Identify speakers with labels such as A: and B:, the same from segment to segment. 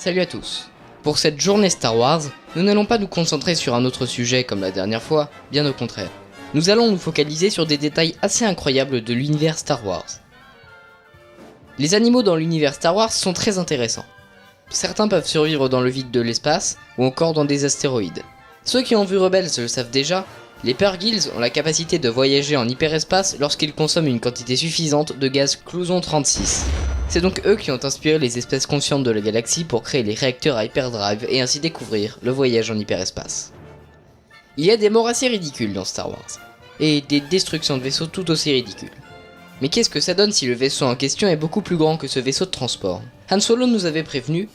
A: Salut à tous. Pour cette journée Star Wars, nous n'allons pas nous concentrer sur un autre sujet comme la dernière fois, bien au contraire. Nous allons nous focaliser sur des détails assez incroyables de l'univers Star Wars. Les animaux dans l'univers Star Wars sont très intéressants. Certains peuvent survivre dans le vide de l'espace ou encore dans des astéroïdes. Ceux qui ont vu Rebels le savent déjà, les Purrgils ont la capacité de voyager en hyperespace lorsqu'ils consomment une quantité suffisante de gaz Clouson 36. C'est donc eux qui ont inspiré les espèces conscientes de la galaxie pour créer les réacteurs à hyperdrive et ainsi découvrir le voyage en hyperespace. Il y a des morts assez ridicules dans Star Wars, et des destructions de vaisseaux tout aussi ridicules. Mais qu'est-ce que ça donne si le vaisseau en question est beaucoup plus grand que ce vaisseau de transport? Han Solo nous avait prévenu.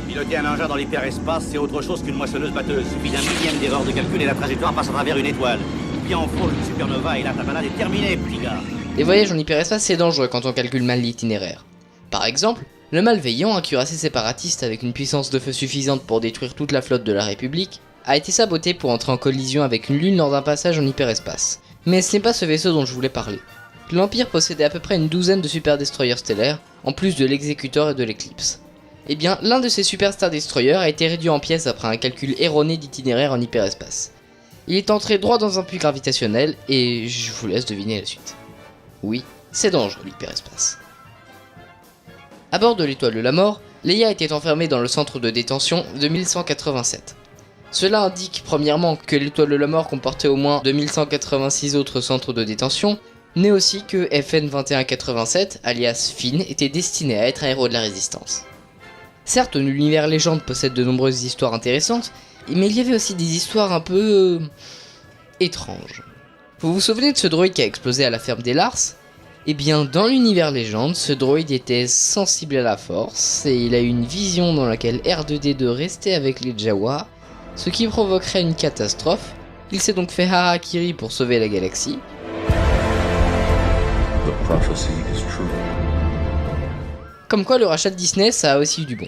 B: Piloter un engin dans l'hyperespace, c'est autre chose qu'une moissonneuse batteuse. Suffit d'un millième d'erreur de calcul et la trajectoire passe à travers une étoile. Puis en frôle une supernova et là ta balade est terminée, petit gars.
A: Les voyages en hyperespace c'est dangereux quand on calcule mal l'itinéraire. Par exemple, le Malveillant, un cuirassé séparatiste avec une puissance de feu suffisante pour détruire toute la flotte de la République, a été saboté pour entrer en collision avec une lune lors d'un passage en hyperespace. Mais ce n'est pas ce vaisseau dont je voulais parler. L'Empire possédait à peu près une douzaine de super destroyers stellaires, en plus de l'Exécuteur et de l'Eclipse. Eh bien, l'un de ces super star destroyers a été réduit en pièces après un calcul erroné d'itinéraire en hyperespace. Il est entré droit dans un puits gravitationnel, et je vous laisse deviner la suite. Oui, c'est dangereux l'hyperespace. À bord de l'étoile de la mort, Leia était enfermée dans le centre de détention de 1187. Cela indique premièrement que l'étoile de la mort comportait au moins 2186 autres centres de détention, mais aussi que FN-2187, alias Finn, était destiné à être un héros de la résistance. Certes, l'univers légende possède de nombreuses histoires intéressantes, mais il y avait aussi des histoires un peu étranges. Vous vous souvenez de ce droïde qui a explosé à la ferme des Lars? Eh bien, dans l'univers légende, ce droïde était sensible à la force, et il a eu une vision dans laquelle R2D2 restait avec les Jawa, ce qui provoquerait une catastrophe. Il s'est donc fait harakiri pour sauver la galaxie. Comme quoi le rachat de Disney, ça a aussi eu du bon.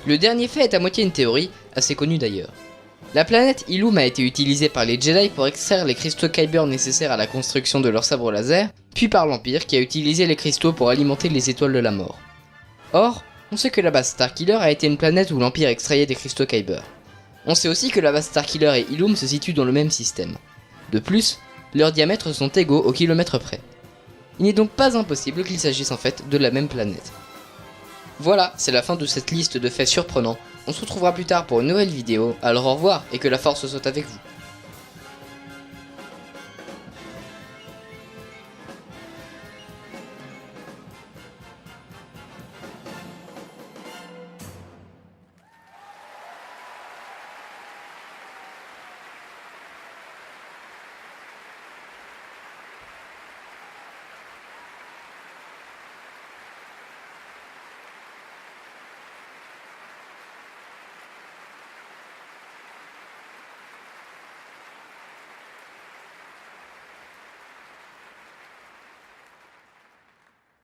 A: Le dernier fait est à moitié une théorie, assez connue d'ailleurs. La planète Ilum a été utilisée par les Jedi pour extraire les cristaux Kyber nécessaires à la construction de leur sabre laser, puis par l'Empire qui a utilisé les cristaux pour alimenter les étoiles de la mort. Or, on sait que la base Starkiller a été une planète où l'Empire extrayait des cristaux Kyber. On sait aussi que la base Starkiller et Ilum se situent dans le même système. De plus, leurs diamètres sont égaux au kilomètre près. Il n'est donc pas impossible qu'il s'agisse en fait de la même planète. Voilà, c'est la fin de cette liste de faits surprenants. On se retrouvera plus tard pour une nouvelle vidéo, alors au revoir et que la force soit avec vous.